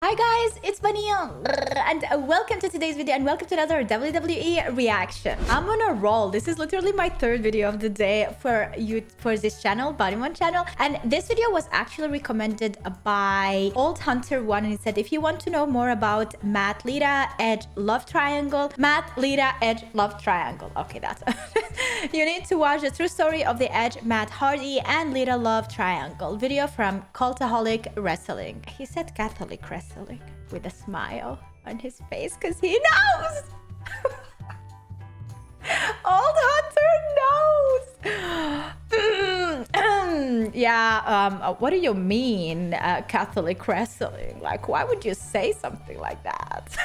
Hi guys, it's Baniel and welcome to today's video and welcome to another WWE reaction. I'm on a roll. This is literally my third video of the day for this channel, Body1 channel, and this video was actually recommended by Old Hunter 1 and he said if you want to know more about Matt, Lita, Edge love triangle, Matt, Lita, Edge love triangle. Okay, that's you need to watch the true story of the Edge, Matt Hardy and Lita love triangle video from Cultaholic Wrestling. He said Catholic Wrestling with a smile on his face because he knows. Old Hunter knows. Yeah, what do you mean Catholic wrestling? Like, why would you say something like that?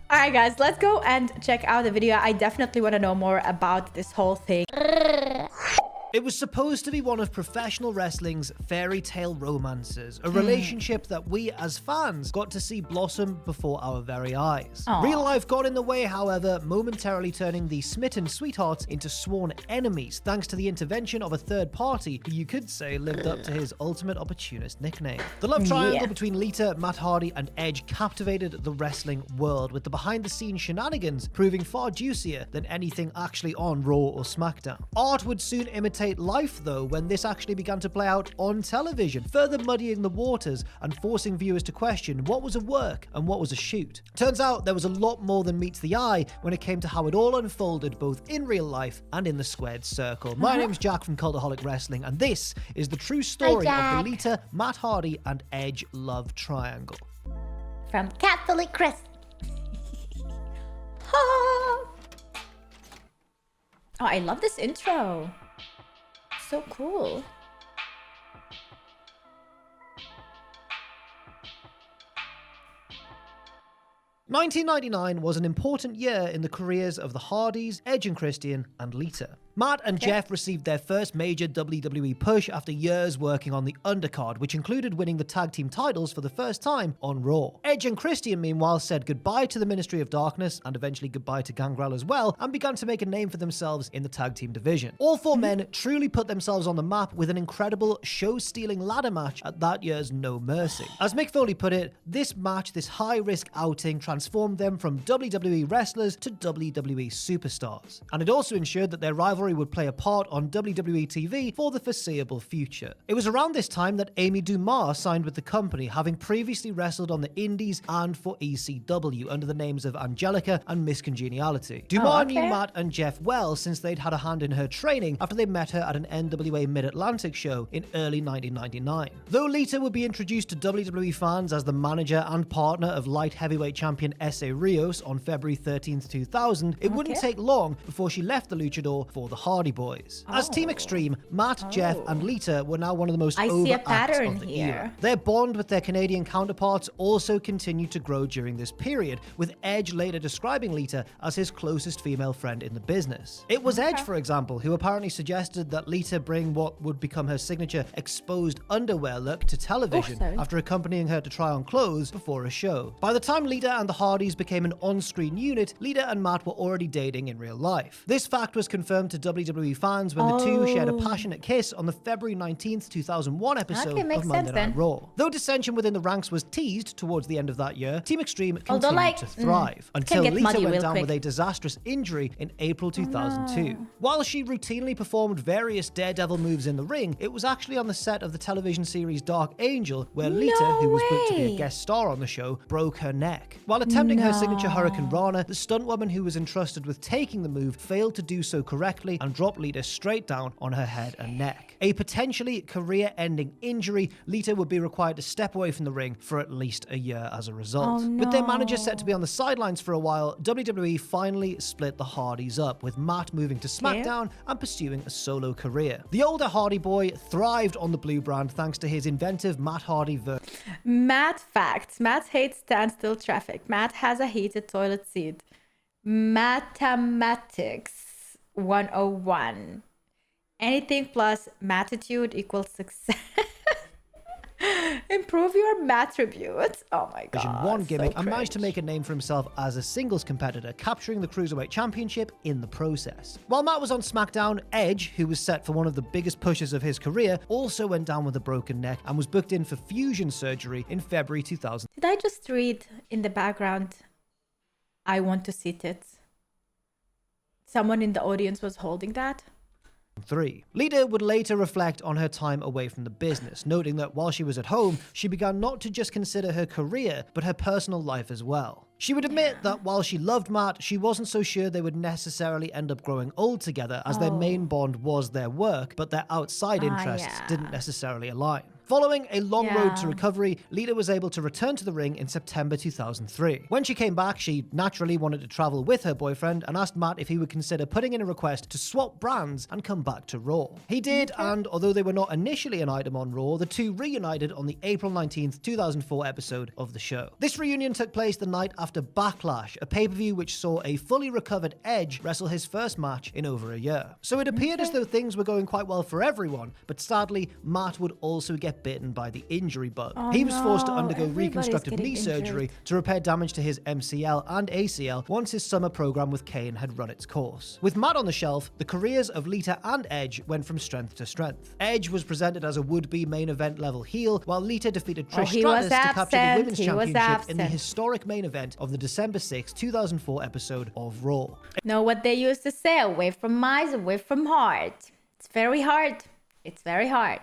All right, guys, let's go and check out the video. I definitely want to know more about this whole thing. It was supposed to be one of professional wrestling's fairy tale romances, a relationship that we as fans got to see blossom before our very eyes. Aww. Real life got in the way, however, momentarily turning the smitten sweethearts into sworn enemies thanks to the intervention of a third party who you could say lived up to his ultimate opportunist nickname. The love triangle between Lita, Matt Hardy and Edge captivated the wrestling world, with the behind-the-scenes shenanigans proving far juicier than anything actually on Raw or SmackDown. Art would soon imitate life though when this actually began to play out on television, further muddying the waters and forcing viewers to question what was a work and what was a shoot. Turns out there was a lot more than meets the eye when it came to how it all unfolded both in real life and in the squared circle. My name's Jack from Cultaholic Wrestling and this is the true story of the Lita, Matt Hardy and Edge love triangle. From Catholic Wrestling. Oh, I love this intro. So cool. "1999 was an important year in the careers of the Hardys, Edge and Christian, and Lita. Matt and Jeff received their first major WWE push after years working on the undercard, which included winning the tag team titles for the first time on Raw. Edge and Christian, meanwhile, said goodbye to the Ministry of Darkness and eventually goodbye to Gangrel as well, and began to make a name for themselves in the tag team division. All four men truly put themselves on the map with an incredible show-stealing ladder match at that year's No Mercy. As Mick Foley put it, this match, this high-risk outing, transformed them from WWE wrestlers to WWE superstars. And it also ensured that their rivalry would play a part on WWE TV for the foreseeable future. It was around this time that Amy Dumas signed with the company, having previously wrestled on the Indies and for ECW under the names of Angelica and Miss Congeniality. Dumas knew Matt and Jeff well since they'd had a hand in her training after they met her at an NWA Mid-Atlantic show in early 1999. Though Lita would be introduced to WWE fans as the manager and partner of light heavyweight champion Essa Rios on February 13th, 2000, it wouldn't take long before she left the Luchador for the Hardy Boys. As Team Extreme, Matt, Jeff, and Lita were now one of the most over acts of the year. Their bond with their Canadian counterparts also continued to grow during this period, with Edge later describing Lita as his closest female friend in the business. It was Edge, for example, who apparently suggested that Lita bring what would become her signature exposed underwear look to television after accompanying her to try on clothes before a show. By the time Lita and the Hardys became an on-screen unit, Lita and Matt were already dating in real life. This fact was confirmed to WWE fans when the two shared a passionate kiss on the February 19th, 2001 episode of Monday Night Raw. Though dissension within the ranks was teased towards the end of that year, Team Extreme continued to thrive until Lita went down with a disastrous injury in April 2002. While she routinely performed various daredevil moves in the ring, it was actually on the set of the television series Dark Angel where Lita, who was booked to be a guest star on the show, broke her neck. While attempting her signature Hurricane Rana, the stuntwoman who was entrusted with taking the move failed to do so correctly and dropped Lita straight down on her head and neck. A potentially career-ending injury, Lita would be required to step away from the ring for at least a year as a result. With their manager set to be on the sidelines for a while, WWE finally split the Hardys up, with Matt moving to SmackDown and pursuing a solo career. The older Hardy boy thrived on the blue brand thanks to his inventive Matt Hardy Matt facts. Matt hates standstill traffic. Matt has a heated toilet seat. Mathematics 101. Anything plus mattitude equals success. Improve your attributes. Oh my Division god. 1 gimmick so and managed to cringe. make a name for himself as a singles competitor, capturing the Cruiserweight Championship in the process. While Matt was on SmackDown, Edge, who was set for one of the biggest pushes of his career, also went down with a broken neck and was booked in for fusion surgery in February 2000. Did I just read in the background, I want to see tits? Someone in the audience was holding that? 3. Lita would later reflect on her time away from the business, noting that while she was at home, she began not to just consider her career, but her personal life as well. She would admit that while she loved Matt, she wasn't so sure they would necessarily end up growing old together, as their main bond was their work, but their outside interests didn't necessarily align. Following a long road to recovery, Lita was able to return to the ring in September 2003. When she came back, she naturally wanted to travel with her boyfriend and asked Matt if he would consider putting in a request to swap brands and come back to Raw. He did, and although they were not initially an item on Raw, the two reunited on the April 19th, 2004 episode of the show. This reunion took place the night after Backlash, a pay-per-view which saw a fully recovered Edge wrestle his first match in over a year. So it appeared as though things were going quite well for everyone, but sadly, Matt would also get bitten by the injury bug. He was forced to undergo reconstructive knee surgery to repair damage to his MCL and ACL once his summer program with Kane had run its course. With Matt on the shelf, the careers of Lita and Edge went from strength to strength. Edge was presented as a would-be main event level heel, while Lita defeated Trish Stratus to capture the Women's Championship in the historic main event of the December 6, 2004 episode of Raw. Know what they used to say, away from eyes, away from heart. It's very hard. It's very hard.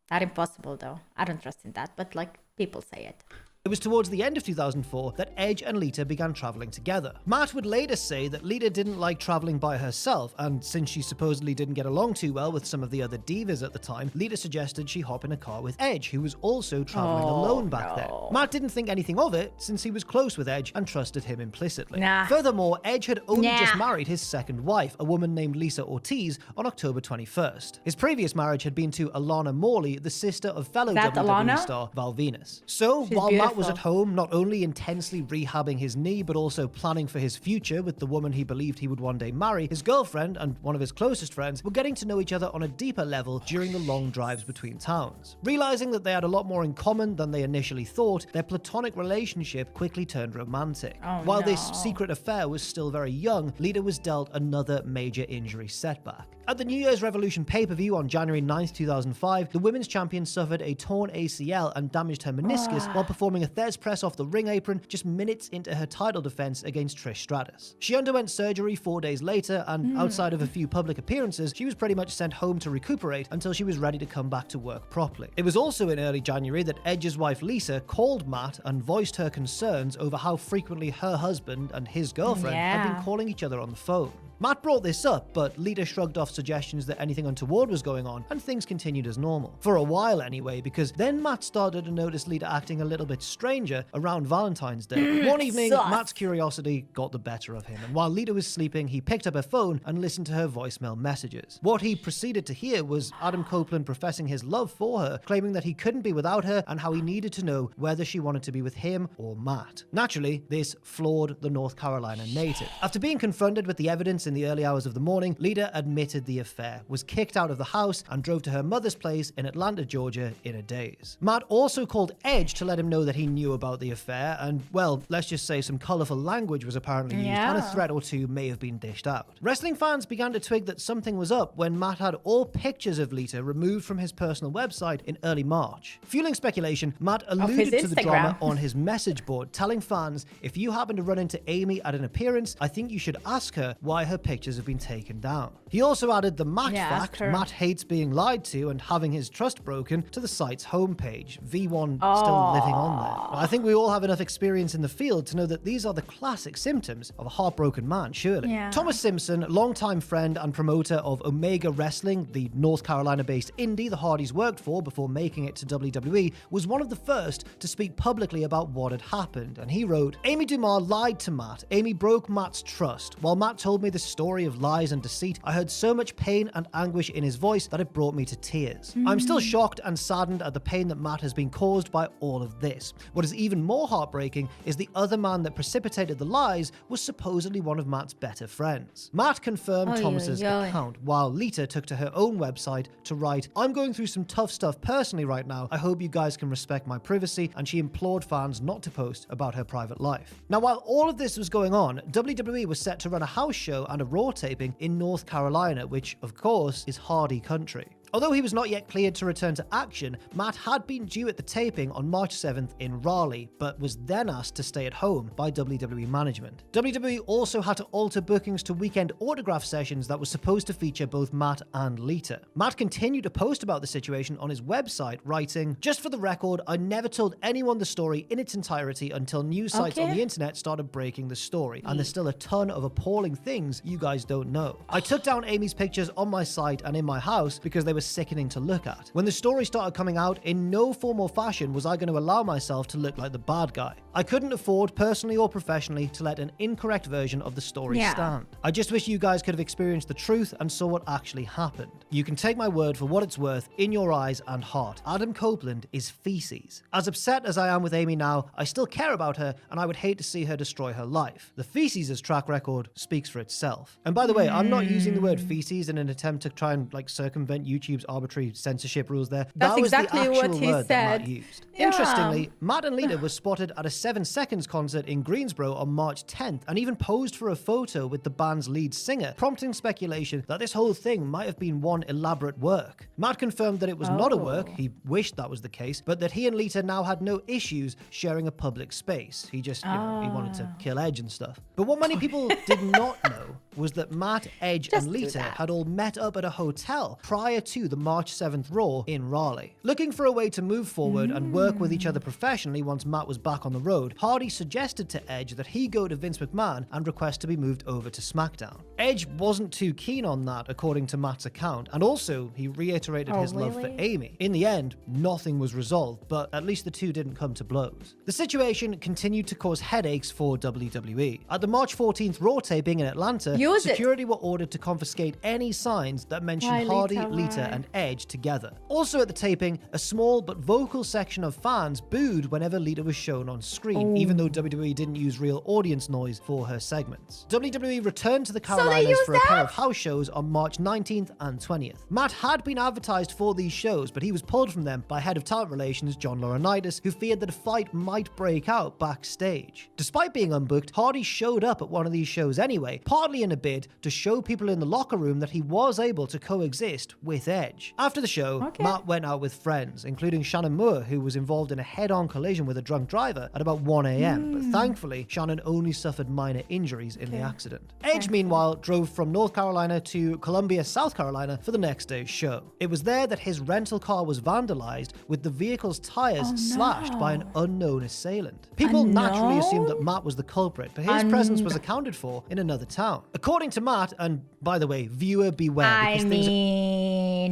Not impossible though. I don't trust in that, but like people say it. It was towards the end of 2004 that Edge and Lita began traveling together. Matt would later say that Lita didn't like traveling by herself, and since she supposedly didn't get along too well with some of the other divas at the time, Lita suggested she hop in a car with Edge, who was also traveling alone back then. Matt didn't think anything of it, since he was close with Edge and trusted him implicitly. Furthermore, Edge had only just married his second wife, a woman named Lisa Ortiz, on October 21st. His previous marriage had been to Alana Morley, the sister of fellow WWE star Val Venus. So, while Matt was at home, not only intensely rehabbing his knee, but also planning for his future with the woman he believed he would one day marry, his girlfriend and one of his closest friends were getting to know each other on a deeper level during the long drives between towns. Realizing that they had a lot more in common than they initially thought, their platonic relationship quickly turned romantic. While this secret affair was still very young, Lita was dealt another major injury setback. At the New Year's Revolution pay-per-view on January 9th, 2005, the women's champion suffered a torn ACL and damaged her meniscus while performing a Thez press off the ring apron just minutes into her title defense against Trish Stratus. She underwent surgery 4 days later, and outside of a few public appearances, she was pretty much sent home to recuperate until she was ready to come back to work properly. It was also in early January that Edge's wife Lisa called Matt and voiced her concerns over how frequently her husband and his girlfriend had been calling each other on the phone. Matt brought this up, but Lita shrugged off suggestions that anything untoward was going on, and things continued as normal. For a while anyway, because then Matt started to notice Lita acting a little bit stranger around Valentine's Day. One evening, Matt's curiosity got the better of him, and while Lita was sleeping, he picked up her phone and listened to her voicemail messages. What he proceeded to hear was Adam Copeland professing his love for her, claiming that he couldn't be without her, and how he needed to know whether she wanted to be with him or Matt. Naturally, this floored the North Carolina native. After being confronted with the evidence in the early hours of the morning, Lita admitted the affair, was kicked out of the house, and drove to her mother's place in Atlanta, Georgia in a daze. Matt also called Edge to let him know that he knew about the affair, and, well, let's just say some colourful language was apparently used, and a threat or two may have been dished out. Wrestling fans began to twig that something was up when Matt had all pictures of Lita removed from his personal website in early March. Fueling speculation, Matt alluded to the drama on his message board, telling fans, if you happen to run into Amy at an appearance, I think you should ask her why her pictures have been taken down. He also added the Matt fact, Matt hates being lied to and having his trust broken, to the site's homepage. V1 still living on there. I think we all have enough experience in the field to know that these are the classic symptoms of a heartbroken man, surely. Thomas Simpson, longtime friend and promoter of Omega Wrestling, the North Carolina-based indie the Hardys worked for before making it to WWE, was one of the first to speak publicly about what had happened, and he wrote, Amy Dumas lied to Matt. Amy broke Matt's trust. While Matt told me the story of lies and deceit, I heard so much pain and anguish in his voice that it brought me to tears. I'm still shocked and saddened at the pain that Matt has been caused by all of this. What is even more heartbreaking is the other man that precipitated the lies was supposedly one of Matt's better friends. Matt confirmed Thomas's account, while Lita took to her own website to write, "I'm going through some tough stuff personally right now. I hope you guys can respect my privacy," and she implored fans not to post about her private life. Now, while all of this was going on, WWE was set to run a house show and a Raw taping in North Carolina, which, of course, is Hardy country. Although he was not yet cleared to return to action, Matt had been due at the taping on March 7th in Raleigh, but was then asked to stay at home by WWE management. WWE also had to alter bookings to weekend autograph sessions that was supposed to feature both Matt and Lita. Matt continued to post about the situation on his website, writing, "Just for the record, I never told anyone the story in its entirety until news sites on the internet started breaking the story, and there's still a ton of appalling things you guys don't know. I took down Amy's pictures on my site and in my house because they were sickening to look at. When the story started coming out, in no form or fashion was I going to allow myself to look like the bad guy. I couldn't afford, personally or professionally, to let an incorrect version of the story stand. I just wish you guys could have experienced the truth and saw what actually happened. You can take my word for what it's worth in your eyes and heart. Adam Copeland is feces. As upset as I am with Amy now, I still care about her and I would hate to see her destroy her life. The feces' track record speaks for itself." And by the way, I'm not using the word feces in an attempt to try and circumvent YouTube's arbitrary censorship rules there. That's exactly what he word said. That Matt used. Interestingly, Matt and Lita were spotted at a 7 Seconds concert in Greensboro on March 10th and even posed for a photo with the band's lead singer, prompting speculation that this whole thing might have been one elaborate work. Matt confirmed that it was not a work, he wished that was the case, but that he and Lita now had no issues sharing a public space. He just, he wanted to kill Edge and stuff. But what many people did not know was that Matt, Edge, and Lita had all met up at a hotel prior to the March 7th Raw in Raleigh. Looking for a way to move forward and work with each other professionally once Matt was back on the road, Hardy suggested to Edge that he go to Vince McMahon and request to be moved over to SmackDown. Edge wasn't too keen on that, according to Matt's account, and also he reiterated his love for Amy. In the end, nothing was resolved, but at least the two didn't come to blows. The situation continued to cause headaches for WWE. At the March 14th Raw taping in Atlanta, security were ordered to confiscate any signs that mentioned Hardy, Lita, and Edge together. Also at the taping, a small but vocal section of fans booed whenever Lita was shown on screen, even though WWE didn't use real audience noise for her segments. WWE returned to the Carolinas for a pair of house shows on March 19th and 20th. Matt had been advertised for these shows, but he was pulled from them by head of talent relations John Laurinaitis, who feared that a fight might break out backstage. Despite being unbooked, Hardy showed up at one of these shows anyway, partly in a bid to show people in the locker room that he was able to coexist with Edge. After the show, Matt went out with friends, including Shannon Moore, who was involved in a head-on collision with a drunk driver at about 1 a.m. But thankfully, Shannon only suffered minor injuries in the accident. Edge, meanwhile, drove from North Carolina to Columbia, South Carolina for the next day's show. It was there that his rental car was vandalized, with the vehicle's tires slashed by an unknown assailant. People naturally assumed that Matt was the culprit, but his presence was accounted for in another town. According to Matt, and by the way, viewer beware, because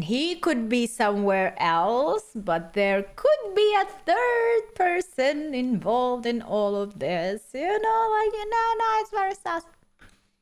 he could be somewhere else, but there could be a third person involved in all of this. It's very sus.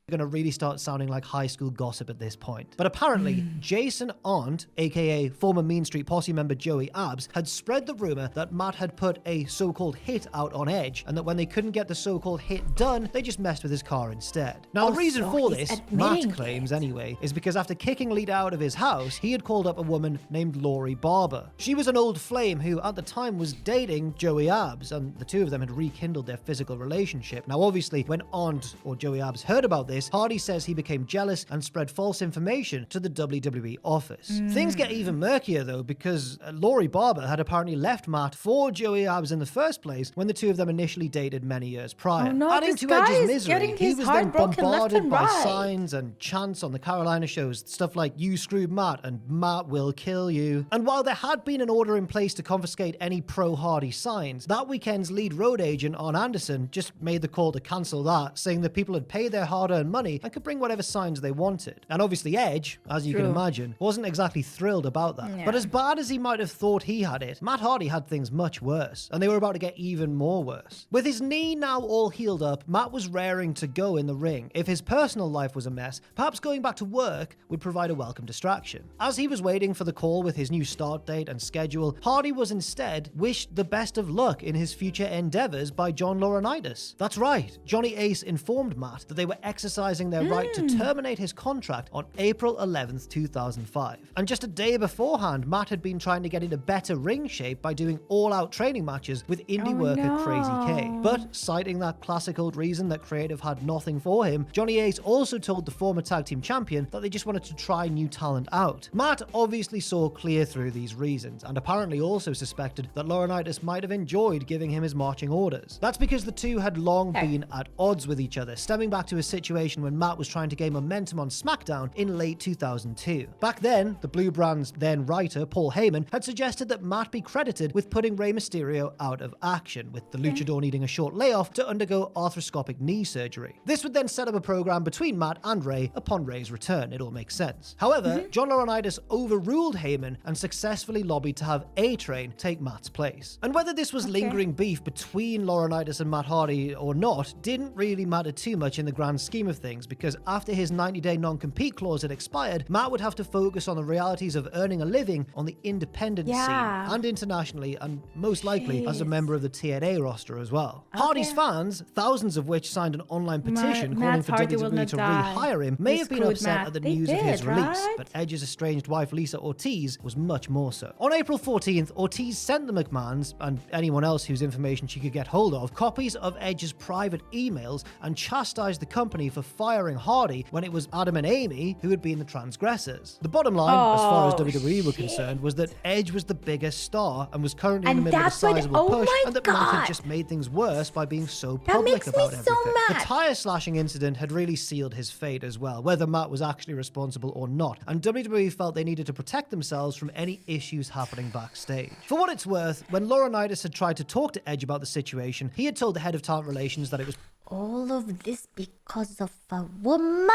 Going to really start sounding like high school gossip at this point. But apparently, Jason Arndt, aka former Mean Street Posse member Joey Abs, had spread the rumor that Matt had put a so-called hit out on Edge, and that when they couldn't get the so-called hit done, they just messed with his car instead. Now, the reason for this, Matt claims anyway, is because after kicking Lita out of his house, he had called up a woman named Lori Barber. She was an old flame who, at the time, was dating Joey Abs, and the two of them had rekindled their physical relationship. Now, obviously, when Arndt or Joey Abs heard about this, Hardy says he became jealous and spread false information to the WWE office. Things get even murkier though, because Lori Barber had apparently left Matt for Joey Abs in the first place when the two of them initially dated many years prior. Adding to Edge's misery, he was then bombarded by signs and chants on the Carolina shows, stuff like "You screwed Matt" and "Matt will kill you." And while there had been an order in place to confiscate any pro-Hardy signs, that weekend's lead road agent, Arn Anderson, just made the call to cancel that, saying that people had paid their hard-earned money and could bring whatever signs they wanted. And obviously Edge, as you can imagine, wasn't exactly thrilled about that. Yeah. But as bad as he might have thought he had it, Matt Hardy had things much worse, and they were about to get even more worse. With his knee now all healed up, Matt was raring to go in the ring. If his personal life was a mess, perhaps going back to work would provide a welcome distraction. As he was waiting for the call with his new start date and schedule, Hardy was instead wished the best of luck in his future endeavors by John Laurinaitis. That's right, Johnny Ace informed Matt that they were exercising their right to terminate his contract on April 11th, 2005. And just a day beforehand, Matt had been trying to get into better ring shape by doing all-out training matches with indie worker Crazy K. But citing that classic old reason that creative had nothing for him, Johnny Ace also told the former tag team champion that they just wanted to try new talent out. Matt obviously saw clear through these reasons, and apparently also suspected that Laurinaitis might have enjoyed giving him his marching orders. That's because the two had long been at odds with each other, stemming back to a situation when Matt was trying to gain momentum on SmackDown in late 2002. Back then, the Blue Brand's then writer, Paul Heyman, had suggested that Matt be credited with putting Rey Mysterio out of action, with the luchador needing a short layoff to undergo arthroscopic knee surgery. This would then set up a program between Matt and Rey upon Rey's return. It all makes sense. However, John Laurinaitis overruled Heyman and successfully lobbied to have A-Train take Matt's place. And whether this was lingering beef between Laurinaitis and Matt Hardy or not didn't really matter too much in the grand scheme of things, because after his 90-day non-compete clause had expired, Matt would have to focus on the realities of earning a living on the independent scene and internationally, and most likely as a member of the TNA roster as well. Hardy's fans, thousands of which signed an online petition calling for WWE to rehire him, may have been upset at the news of his release, but Edge's estranged wife Lisa Ortiz was much more so. On April 14th, Ortiz sent the McMahons, and anyone else whose information she could get hold of, copies of Edge's private emails and chastised the company for firing Hardy when it was Adam and Amy who had been the transgressors. The bottom line, as far as WWE were concerned, was that Edge was the biggest star and was currently in the middle of a sizable push, and that Matt had just made things worse by being so public about everything. The tire slashing incident had really sealed his fate as well, whether Matt was actually responsible or not, and WWE felt they needed to protect themselves from any issues happening backstage. For what it's worth, when Laurinaitis had tried to talk to Edge about the situation, he had told the head of talent relations that it was all of this because of a woman.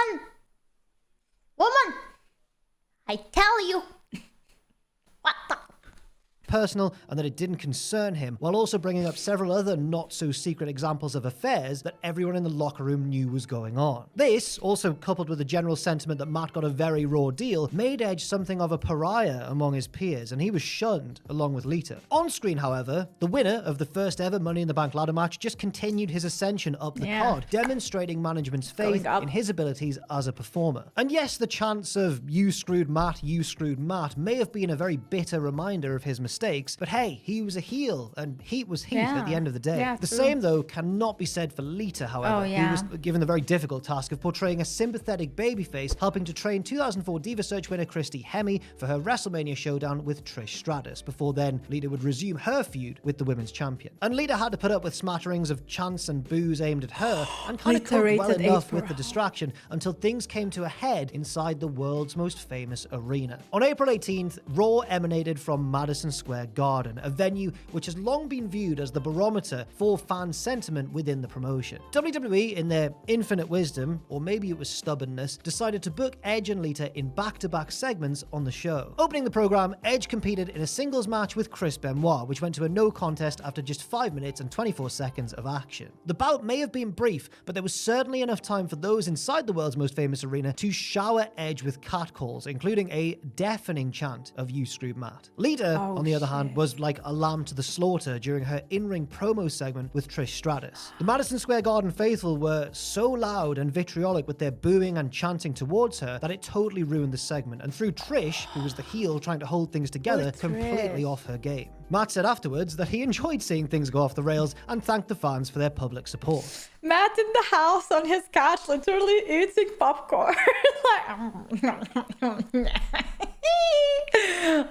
I tell you. What the? personal and that it didn't concern him, while also bringing up several other not-so-secret examples of affairs that everyone in the locker room knew was going on. This, also coupled with the general sentiment that Matt got a very raw deal, made Edge something of a pariah among his peers, and he was shunned along with Lita. On screen, however, the winner of the first ever Money in the Bank ladder match just continued his ascension up the card, demonstrating management's faith in his abilities as a performer. And yes, the chants of "you screwed Matt, you screwed Matt" may have been a very bitter reminder of his mistakes, but hey, he was a heel, and heat was heat at the end of the day. The same, though, cannot be said for Lita, however, who was given the very difficult task of portraying a sympathetic babyface, helping to train 2004 Diva Search winner Christy Hemme for her WrestleMania showdown with Trish Stratus, before then Lita would resume her feud with the women's champion. And Lita had to put up with smatterings of chants and boos aimed at her, and kind of coped well enough with the distraction until things came to a head inside the world's most famous arena. On April 18th, Raw emanated from Madison Square Garden, a venue which has long been viewed as the barometer for fan sentiment within the promotion. WWE, in their infinite wisdom, or maybe it was stubbornness, decided to book Edge and Lita in back-to-back segments on the show. Opening the program, Edge competed in a singles match with Chris Benoit, which went to a no contest after just 5 minutes and 24 seconds of action. The bout may have been brief, but there was certainly enough time for those inside the world's most famous arena to shower Edge with catcalls, including a deafening chant of "you screwed Matt." Lita, on the other hand, was like a lamb to the slaughter during her in-ring promo segment with Trish Stratus. The Madison Square Garden faithful were so loud and vitriolic with their booing and chanting towards her that it totally ruined the segment, and threw Trish, who was the heel trying to hold things together, completely off her game. Matt said afterwards that he enjoyed seeing things go off the rails and thanked the fans for their public support. Matt in the house on his couch, literally eating popcorn.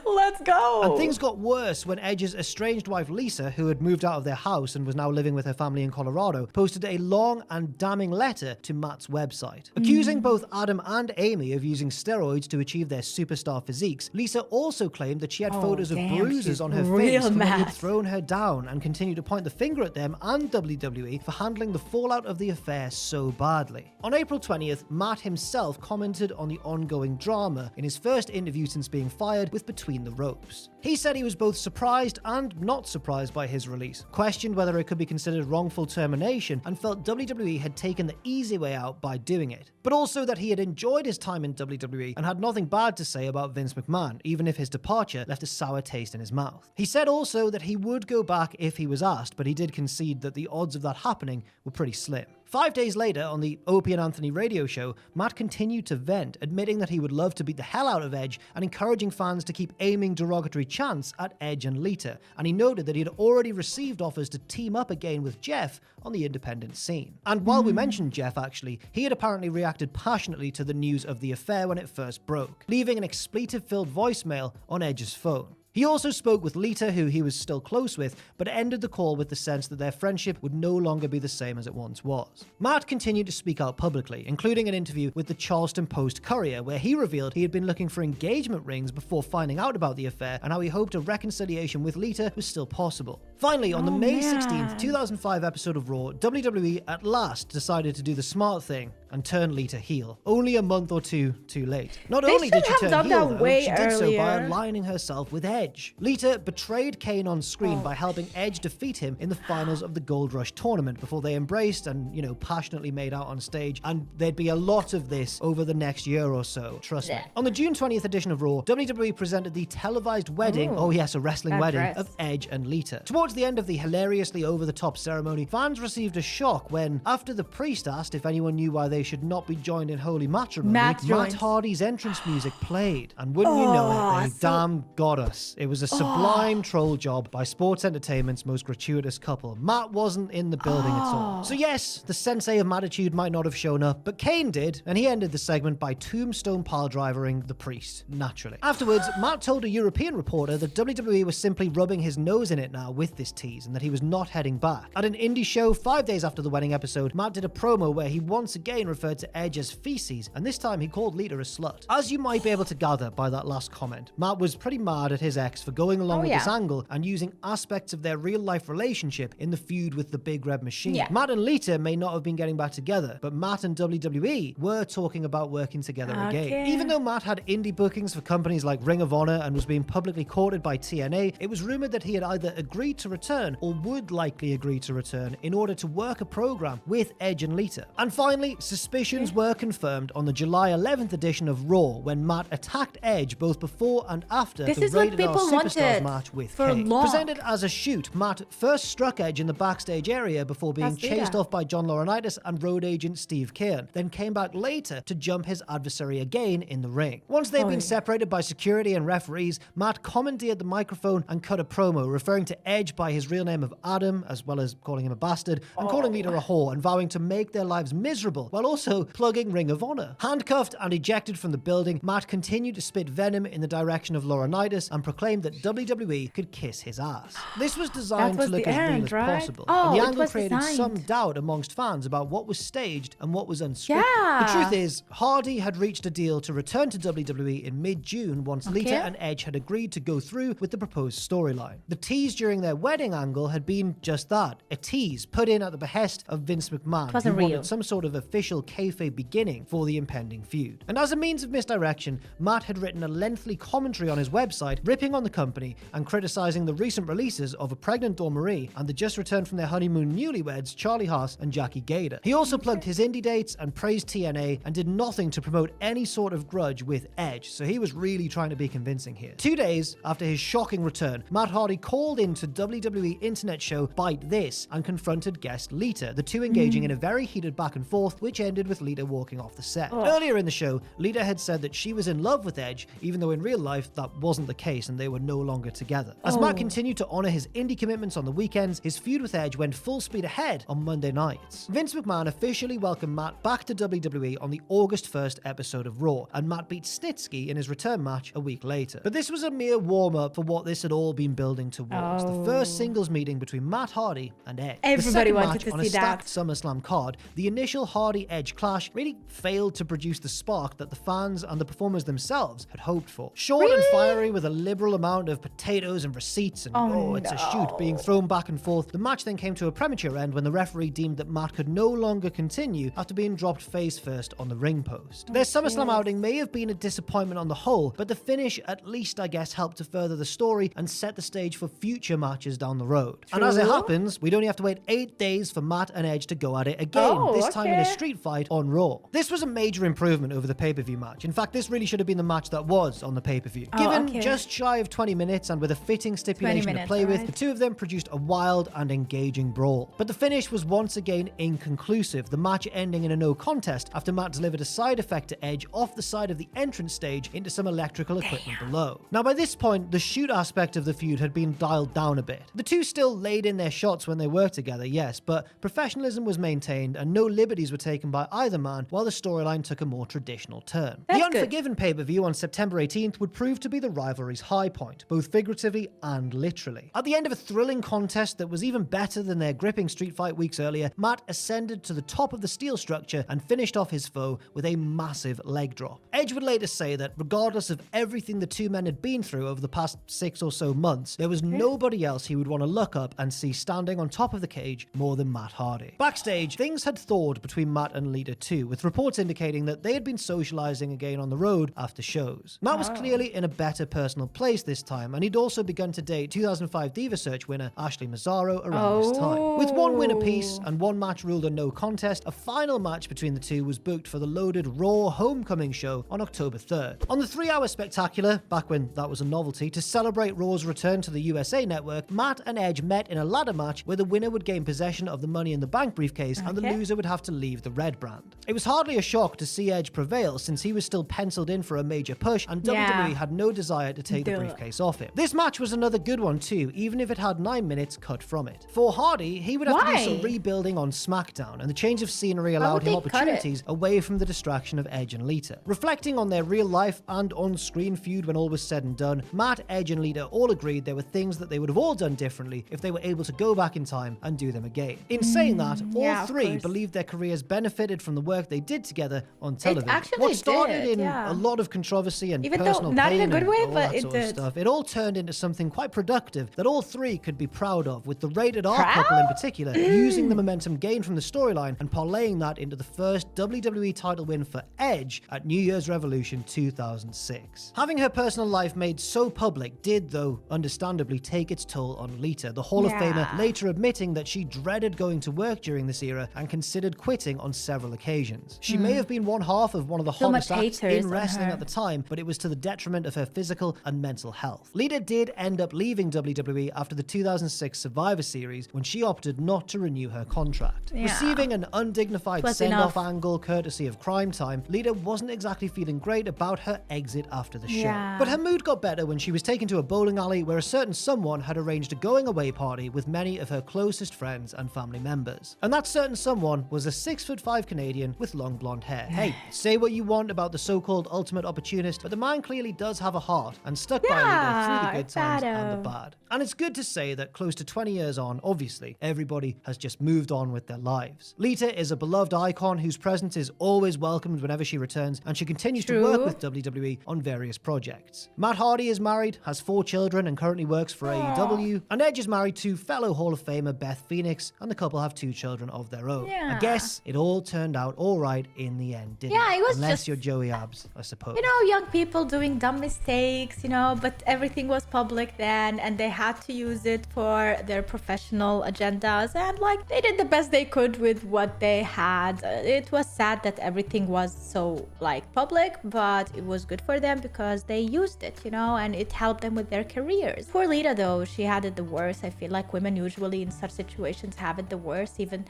Let's go. And things got worse when Edge's estranged wife Lisa, who had moved out of their house and was now living with her family in Colorado, posted a long and damning letter to Matt's website. Accusing both Adam and Amy of using steroids to achieve their superstar physiques, Lisa also claimed that she had photos of bruises on her face from when he had thrown her down, and continued to point the finger at them and WWE for handling the fallout of the affair so badly. On April 20th, Matt himself commented on the ongoing drama in his first interview since being fired with Between the Ropes. He said he was both surprised and not surprised by his release, questioned whether it could be considered wrongful termination, and felt WWE had taken the easy way out by doing it. But also that he had enjoyed his time in WWE and had nothing bad to say about Vince McMahon, even if his departure left a sour taste in his mouth. He said also that he would go back if he was asked, but he did concede that the odds of that happening were pretty slim. 5 days later, on the Opie and Anthony radio show, Matt continued to vent, admitting that he would love to beat the hell out of Edge and encouraging fans to keep aiming derogatory chants at Edge and Lita. And he noted that he had already received offers to team up again with Jeff on the independent scene. And while we mentioned Jeff, actually, he had apparently reacted passionately to the news of the affair when it first broke, leaving an expletive-filled voicemail on Edge's phone. He also spoke with Lita, who he was still close with, but ended the call with the sense that their friendship would no longer be the same as it once was. Matt continued to speak out publicly, including an interview with the Charleston Post-Courier, where he revealed he had been looking for engagement rings before finding out about the affair, and how he hoped a reconciliation with Lita was still possible. Finally, on the May 16th, 2005 episode of Raw, WWE at last decided to do the smart thing and turn Lita heel, only a month or two too late. Not only did she turn heel, though, she did so by aligning herself with Edge. Lita betrayed Kane on screen by helping Edge defeat him in the finals of the Gold Rush tournament before they embraced and, passionately made out on stage, and there'd be a lot of this over the next year or so, trust me. On the June 20th edition of Raw, WWE presented the televised wedding, a wrestling wedding, of Edge and Lita. Towards the end of the hilariously over-the-top ceremony, fans received a shock when, after the priest asked if anyone knew why they should not be joined in holy matrimony, Matt Hardy's entrance music played. And wouldn't you know it, they damn got us. It was a sublime troll job by Sports Entertainment's most gratuitous couple. Matt wasn't in the building at all. So yes, the sensei of Mattitude might not have shown up, but Kane did, and he ended the segment by tombstone piledrivering the priest, naturally. Afterwards, Matt told a European reporter that WWE was simply rubbing his nose in it now with this tease, and that he was not heading back. At an indie show 5 days after the wedding episode, Matt did a promo where he once again referred to Edge as feces, and this time he called Lita a slut. As you might be able to gather by that last comment, Matt was pretty mad at his ex for going along with this angle and using aspects of their real-life relationship in the feud with the Big Red Machine. Matt and Lita may not have been getting back together, but Matt and WWE were talking about working together again. Even though Matt had indie bookings for companies like Ring of Honor and was being publicly courted by TNA, it was rumored that he had either agreed to return or would likely agree to return in order to work a program with Edge and Lita. And finally, suspicions were confirmed on the July 11th edition of Raw when Matt attacked Edge both before and after the Rated R Superstars match with Kane. Presented as a shoot, Matt first struck Edge in the backstage area before being chased off by John Laurinaitis and road agent Steve Keirn, then came back later to jump his adversary again in the ring. Once they'd been separated by security and referees, Matt commandeered the microphone and cut a promo referring to Edge by his real name of Adam, as well as calling him a bastard, and calling Lita a whore, and vowing to make their lives miserable, while also plugging Ring of Honor. Handcuffed and ejected from the building, Matt continued to spit venom in the direction of Laurinaitis and proclaimed that WWE could kiss his ass. This was designed to look as real as possible, and the angle created some doubt amongst fans about what was staged and what was unscripted. The truth is, Hardy had reached a deal to return to WWE in mid-June once Lita and Edge had agreed to go through with the proposed storyline. The tease during their wedding angle had been just that, a tease put in at the behest of Vince McMahon, who wanted some sort of official kayfabe beginning for the impending feud. And as a means of misdirection, Matt had written a lengthy commentary on his website ripping on the company and criticizing the recent releases of A Pregnant Dawn Marie and the just returned from their honeymoon newlyweds Charlie Haas and Jackie Gator. He also plugged his indie dates and praised TNA and did nothing to promote any sort of grudge with Edge, so he was really trying to be convincing here. 2 days after his shocking return, Matt Hardy called into WWE internet show Bite This and confronted guest Lita, the two engaging in a very heated back and forth, which ended with Lita walking off the set. Earlier in the show, Lita had said that she was in love with Edge, even though in real life that wasn't the case and they were no longer together. As Matt continued to honor his indie commitments on the weekends, his feud with Edge went full speed ahead on Monday nights. Vince McMahon officially welcomed Matt back to WWE on the August 1st episode of Raw, and Matt beat Snitsky in his return match a week later. But this was a mere warm-up for what this had all been building towards. The first singles meeting between Matt Hardy and Edge. Everybody the wanted match to on see a stacked that. SummerSlam card, the initial Hardy-Edge clash really failed to produce the spark that the fans and the performers themselves had hoped for. Short and fiery with a liberal amount of potatoes and receipts and it's a shoot being thrown back and forth, the match then came to a premature end when the referee deemed that Matt could no longer continue after being dropped face first on the ring post. Their SummerSlam outing may have been a disappointment on the whole, but the finish at least, I guess, helped to further the story and set the stage for future matches down the road. And as it happens, we'd only have to wait 8 days for Matt and Edge to go at it again, this time in a street fight on Raw. This was a major improvement over the pay-per-view match. In fact, this really should have been the match that was on the pay-per-view. Given just shy of 20 minutes and with a fitting stipulation to play with, the two of them produced a wild and engaging brawl. But the finish was once again inconclusive, the match ending in a no contest after Matt delivered a side effect to Edge off the side of the entrance stage into some electrical equipment below. Now by this point, the shoot aspect of the feud had been dialed down a bit. The two still laid in their shots when they worked together, yes, but professionalism was maintained and no liberties were taken by either man while the storyline took a more traditional turn. The Unforgiven pay-per-view on September 18th would prove to be the rivalry's high point, both figuratively and literally. At the end of a thrilling contest that was even better than their gripping street fight weeks earlier, Matt ascended to the top of the steel structure and finished off his foe with a massive leg drop. Edge would later say that regardless of everything the two men had been through over the past 6 or so months, there was nobody else he would want to look up and see standing on top of the cage more than Matt Hardy. Backstage, things had thawed between Matt and Lita too, with reports indicating that they had been socializing again on the road after shows. Matt was clearly in a better personal place this time, and he'd also begun to date 2005 Diva Search winner Ashley Mazzaro around this time. With one win apiece and one match ruled a no contest, a final match between the two was booked for the loaded Raw Homecoming show on October 3rd. On the 3-hour spectacular, back when that was a novelty, to celebrate Raw's return to the USA Network, Matt and Edge met in a ladder match where the winner would gain possession of the Money in the Bank briefcase and the loser would have to leave the red brand. It was hardly a shock to see Edge prevail since he was still penciled in for a major push and WWE had no desire to take the briefcase off him. This match was another good one too, even if it had 9 minutes cut from it. For Hardy, he would have to do some rebuilding on SmackDown, and the change of scenery allowed him opportunities away from the distraction of Edge and Lita. Reflecting on their real life and on-screen feud when all was said and done, Matt, Edge and Lita all agreed there were things that they would have all done differently if they were able to go back in time and do them again. In saying that, all three believed their careers benefited from the work they did together on television. What started in a lot of controversy and personal not pain in a good way, and all but that it sort of did. stuff, it all turned into something quite productive that all three could be proud of, with the Rated R couple in particular using the momentum gained from the storyline and parlaying that into the first WWE title win for Edge at New Year's Revolution 2006. Having her personal life made so public did, though, understandably take its toll on Lita, the Hall of Famer later admitting that she dreaded going to work during this era and considered quitting on several occasions. She may have been one half of one of the hottest acts in wrestling at the time, but it was to the detriment of her physical and mental health. Lita did end up leaving WWE after the 2006 Survivor Series when she opted not to renew her contract. Receiving an undignified send-off angle courtesy of Crime Time, Lita wasn't exactly feeling great about her exit after the show. But her mood got better when she was taken to a bowling alley where a certain someone had arranged a going-away party with many of her closest friends and family members. And that certain someone was a 6'5" Canadian with long blonde hair. Hey, say what you want about the so-called ultimate opportunist, but the man clearly does have a heart and stuck by Lita through the good times and the bad. And it's good to say that close to 20 years on, obviously, everybody has just moved on with their lives. Lita is a beloved icon whose presence is always welcomed whenever she returns, and she continues to work with WWE on various projects. Matt Hardy is married, has 4 children, and currently works for AEW. And Edge is married to fellow Hall of Famer Beth Phoenix, and the couple have 2 children of their own. I guess it all turned out all right in the end, didn't it? It was Unless you're Joey Abs, I suppose. You know, young people doing dumb mistakes, you know, but everything was public then, and they had to use it for their professional agendas, and like they did the best they could with what they had. It was sad that everything was so like public, but it was good for them because they used it, you know, and it helped them with their careers. Poor Lita though, she had it the worst. I feel like women usually in such situations have it the worst, even,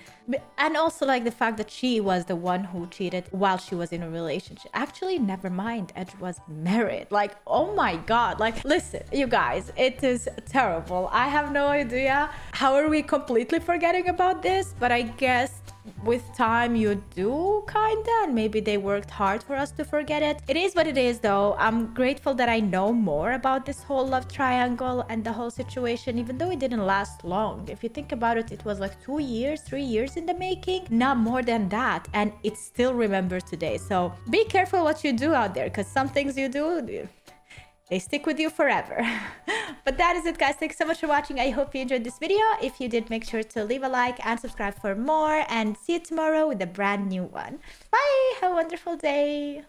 and also like the fact that she was the one who cheated while she was in a relationship. Actually, never mind, Edge was married. Like, oh my god. Like, listen, you guys, it is terrible. I have no idea how are we completely forgetting about this, but I guess with time you do kinda, and maybe they worked hard for us to forget it. It is what it is though. I'm grateful that I know more about this whole love triangle and the whole situation, even though it didn't last long. If you think about it, it was like 2 years, 3 years in the making, not more than that, and it's still remembered today. So be careful what you do out there, because some things you do, they stick with you forever. But that is it, guys. Thanks so much for watching. I hope you enjoyed this video. If you did, make sure to leave a like and subscribe for more, and see you tomorrow with a brand new one. Bye. Have a wonderful day.